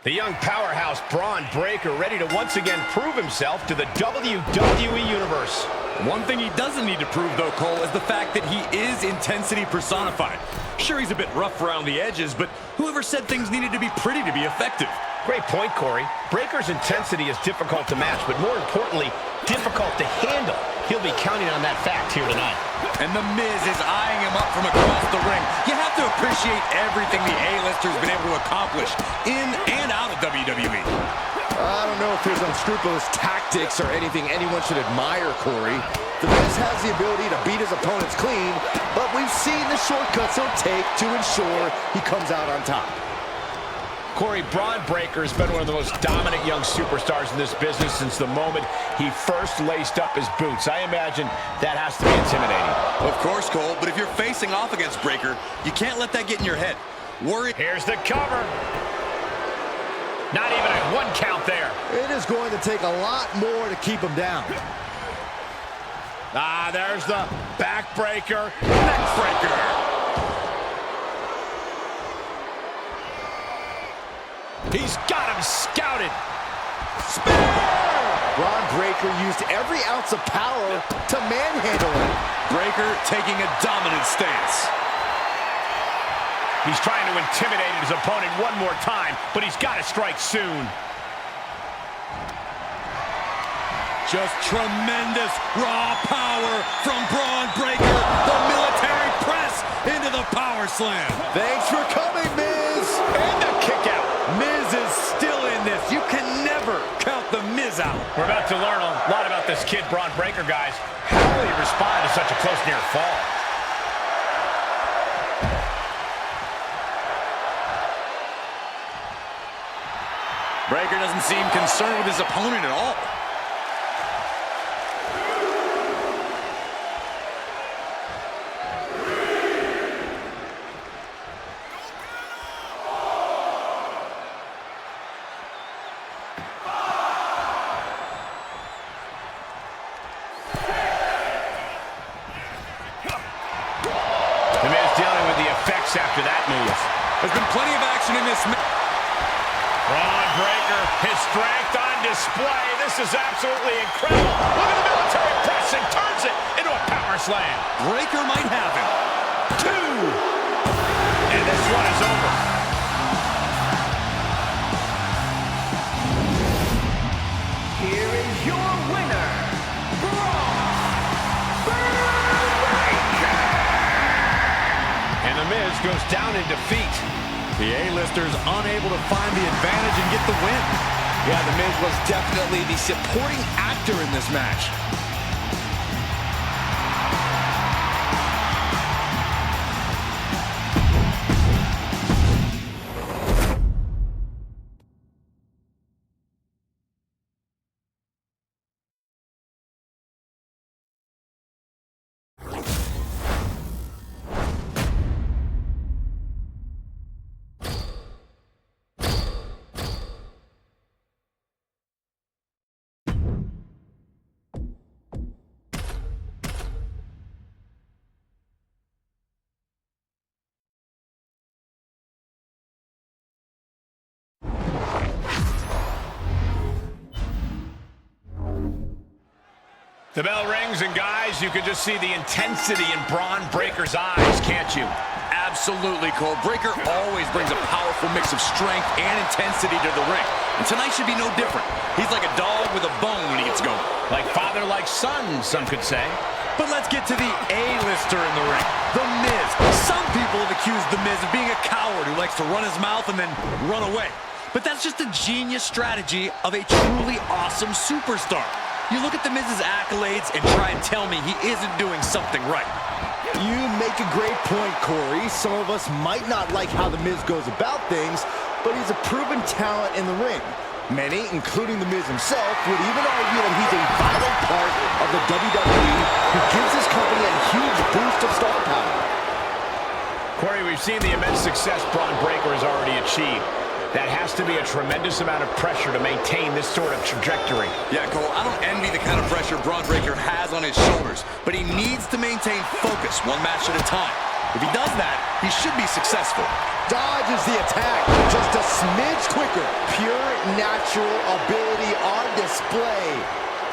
The young powerhouse Braun Breaker ready to once again prove himself to the WWE Universe. One thing he doesn't need to prove, though, Cole, is the fact that he is intensity personified. Sure, he's a bit rough around the edges, but whoever said things needed to be pretty to be effective? Great point, Corey. Breaker's intensity is difficult to match, but more importantly, difficult to handle. He'll be counting on that fact here tonight. And The Miz is eyeing him up from across the ring. You have to appreciate everything the A-lister's been able to accomplish in and out of WWE. I don't know if his unscrupulous tactics are anything anyone should admire, Corey. The Miz has the ability to beat his opponents clean, but we've seen the shortcuts he'll take to ensure he comes out on top. Corey, Braun Breaker has been one of the most dominant young superstars in this business since the moment he first laced up his boots. I imagine that has to be intimidating. Of course, Cole, but if you're facing off against Breaker, you can't let that get in your head. Here's the cover. Not even a one count there. It is going to take a lot more to keep him down. There's the backbreaker, neckbreaker. He's got him scouted. Spear! Braun Breaker used every ounce of power to manhandle him. Breaker taking a dominant stance. He's trying to intimidate his opponent one more time, but he's got to strike soon. Just tremendous raw power from Braun Breaker. The military press into the power slam. Thanks for coming, Miz. And the kick out. Miz is still in this. You can never count the Miz out. We're about to learn a lot about this kid, Braun Breaker, guys. How will he respond to such a close near fall? Breaker doesn't seem concerned with his opponent at all. The Miz dealing with the effects after that move. There's been plenty of action in this match. Braun Breaker, his strength on display. This is absolutely incredible. Look at the military press and turns it into a power slam. Breaker might have him. 2. And this one is over. Here is your winner, Braun Breaker. And The Miz goes down in defeat. The A-lister's unable to find the advantage and get the win. Yeah, The Miz was definitely the supporting actor in this match. The bell rings, and guys, you can just see the intensity in Braun Breaker's eyes, can't you? Absolutely, Cole. Breaker always brings a powerful mix of strength and intensity to the ring. And tonight should be no different. He's like a dog with a bone when he gets going. Like father, like son, some could say. But let's get to the A-lister in the ring, The Miz. Some people have accused The Miz of being a coward who likes to run his mouth and then run away. But that's just a genius strategy of a truly awesome superstar. You look at The Miz's accolades and try and tell me he isn't doing something right. You make a great point, Corey. Some of us might not like how The Miz goes about things, but he's a proven talent in the ring. Many, including The Miz himself, would even argue that he's a vital part of the WWE who gives his company a huge boost of star power. Corey, we've seen the immense success Braun Breaker has already achieved. That has to be a tremendous amount of pressure to maintain this sort of trajectory. Yeah, Cole, I don't envy the kind of pressure Braun Breaker has on his shoulders, but he needs to maintain focus one match at a time. If he does that, he should be successful. Dodges the attack, just a smidge quicker. Pure natural ability on display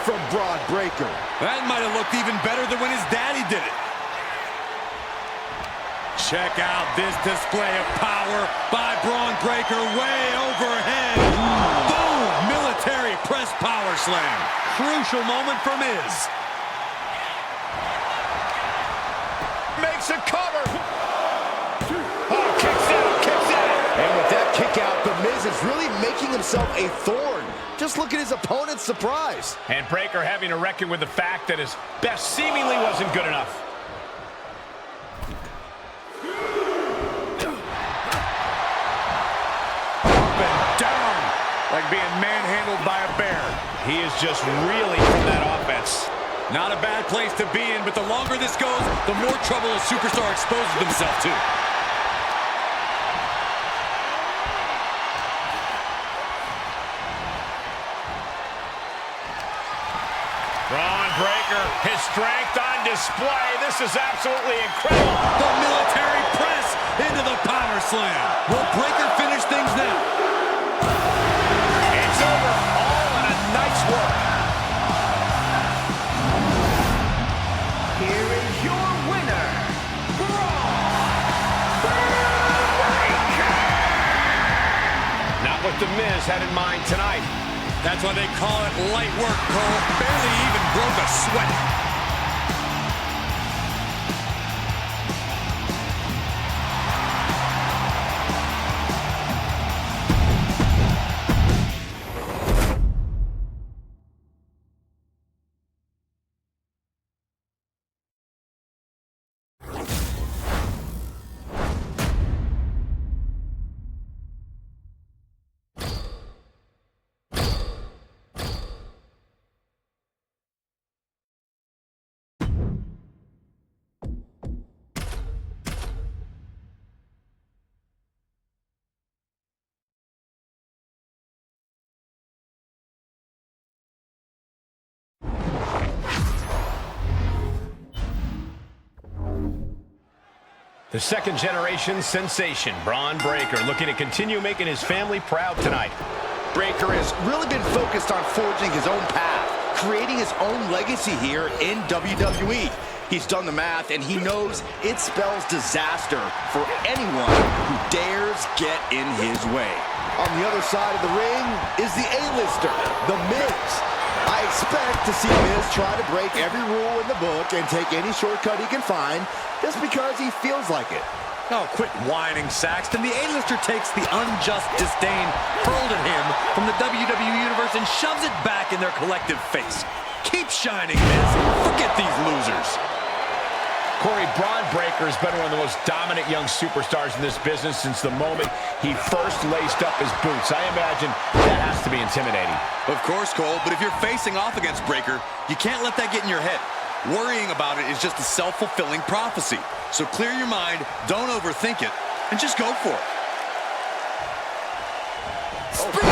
from Braun Breaker. That might have looked even better than when his daddy did it. Check out this display of power by Braun Breaker way overhead. Boom! Military press power slam. Crucial moment for Miz. Makes a cover. Oh, kicks out. And with that kick out, the Miz is really making himself a thorn. Just look at his opponent's surprise. And Breaker having to reckon with the fact that his best seemingly wasn't good enough. Up and down, like being manhandled by a bear. He is just reeling from that offense. Not a bad place to be in, but the longer this goes, the more trouble a superstar exposes himself to. Braun Breaker, his strength on display. This is absolutely incredible. The military press into the power slam. Will Breaker finish things now? It's over. All in a night's work. Here is your winner, Braun Breaker. Not what The Miz had in mind tonight. That's why they call it light work, Cole. Barely even broke a sweat. The second-generation sensation, Braun Breaker, looking to continue making his family proud tonight. Breaker has really been focused on forging his own path, creating his own legacy here in WWE. He's done the math, and he knows it spells disaster for anyone who dares get in his way. On the other side of the ring is the A-lister, The Miz. I expect to see Miz try to break every rule in the book and take any shortcut he can find just because he feels like it. Oh, quit whining, Saxton. The A-lister takes the unjust disdain hurled at him from the WWE Universe and shoves it back in their collective face. Keep shining, Miz. Forget these losers. Corey, Braun Breaker has been one of the most dominant young superstars in this business since the moment he first laced up his boots. I imagine that has to be intimidating. Of course, Cole, but if you're facing off against Breaker, you can't let that get in your head. Worrying about it is just a self-fulfilling prophecy. So clear your mind, don't overthink it, and just go for it. Spear!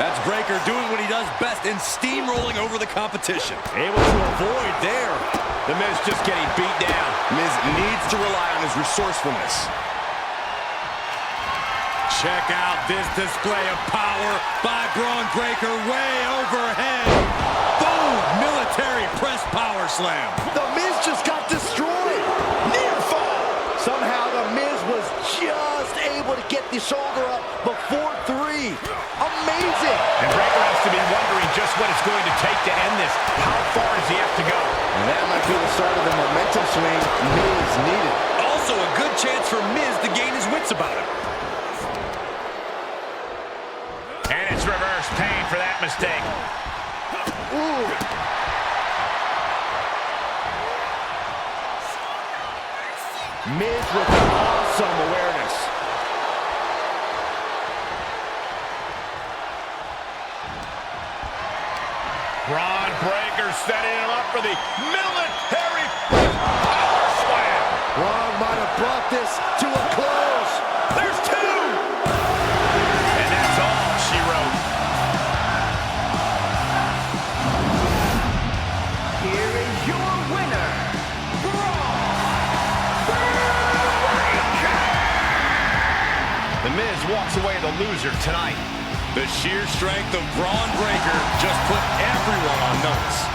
That's Breaker doing what he does best in steamrolling over the competition. Able to avoid there. The Miz just getting beat down. Miz needs to rely on his resourcefulness. Check out this display of power by Braun Breaker way overhead. Boom! Military press power slam. The Miz just got destroyed. Near fall. Somehow the Miz was just able to get the shoulder up before 3. Amazing. And Breaker has to be wondering just what it's going to take to end this. How far does he have to go? And that might be the start of the momentum swing Miz needed. Also a good chance for Miz to gain his wits about it. And it's reverse pain for that mistake. Ooh. Miz with awesome awareness. Braun Breaker setting him up for the military power slam. Braun might have brought this to a close. There's 2. And that's all she wrote. Here is your winner, Braun Breaker. Miz walks away the loser tonight. The sheer strength of Braun Breaker just put everyone on notice.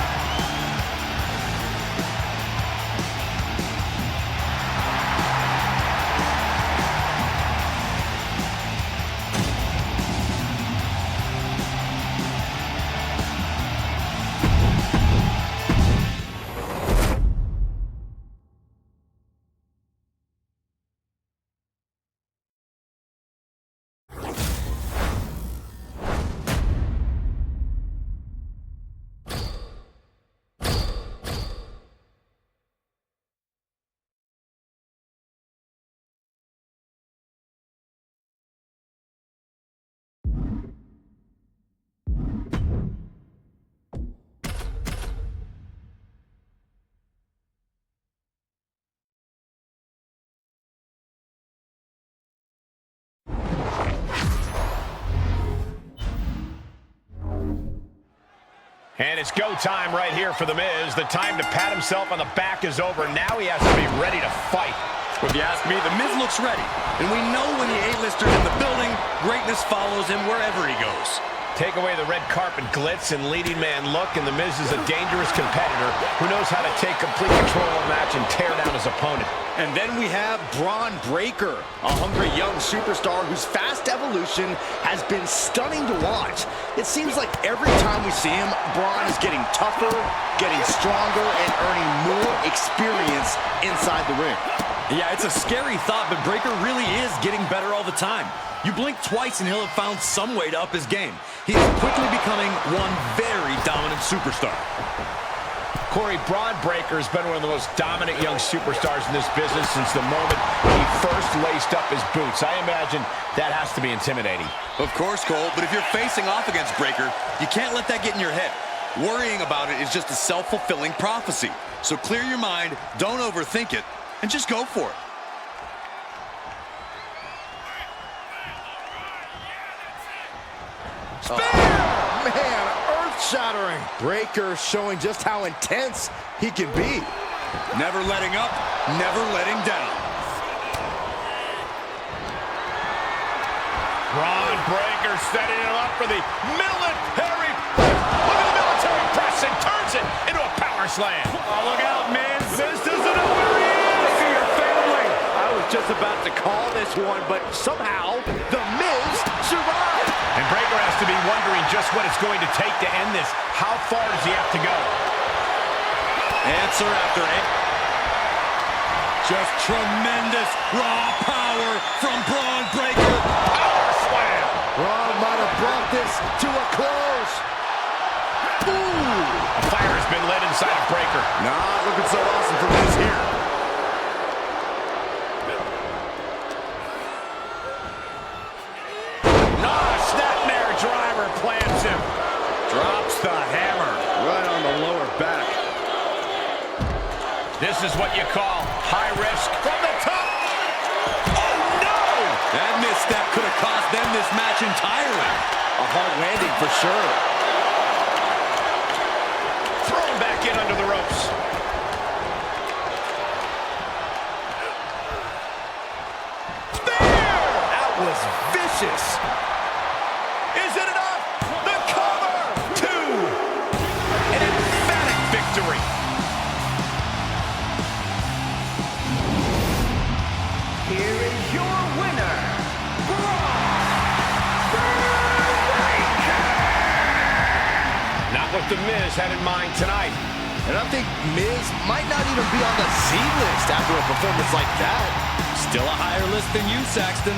And it's go time right here for The Miz. The time to pat himself on the back is over. Now he has to be ready to fight. If you ask me, The Miz looks ready. And we know when the A-lister's in the building, greatness follows him wherever he goes. Take away the red carpet glitz and leading man look, and The Miz is a dangerous competitor who knows how to take complete control of the match and tear down his opponent. And then we have Braun Breaker, a hungry young superstar whose fast evolution has been stunning to watch. It seems like every time we see him, Braun is getting tougher, getting stronger, and earning more experience inside the ring. Yeah, it's a scary thought, but Breaker really is getting better all the time. You blink twice and he'll have found some way to up his game. He is quickly becoming one very dominant superstar. Corey, Braun Breaker has been one of the most dominant young superstars in this business since the moment he first laced up his boots. I imagine that has to be intimidating. Of course, Cole, but if you're facing off against Breaker, you can't let that get in your head. Worrying about it is just a self-fulfilling prophecy. So clear your mind, don't overthink it, and just go for it. Spear! Man, earth-shattering. Breaker showing just how intense he can be. Never letting up, never letting down. Braun Breaker setting it up for the military. Look at the military press and turns it into a power slam. Oh, look out, man. Miz doesn't know where he is. For your family. I was just about to call this one, but somehow The Miz survived. And Breaker has to be wondering just what it's going to take to end this. How far does he have to go? Answer after answer. Just tremendous raw power from Braun Breaker. Power slam. Braun might have brought this to a close. Ooh. A fire has been lit inside of Breaker. Not looking so awesome for Miz here. Snapmare driver plants him. Drops the hammer. Right on the lower back. This is what you call high risk from the top. Oh, no! That misstep could have cost them this match entirely. A hard landing for sure. Thrown back in under the ropes. Spear! That was vicious. Is it enough? The cover! 2! An emphatic victory. Here is your winner, Braun Breaker! Not what The Miz had in mind tonight. And I think Miz might not even be on the Z list after a performance like that. Still a higher list than you, Saxton.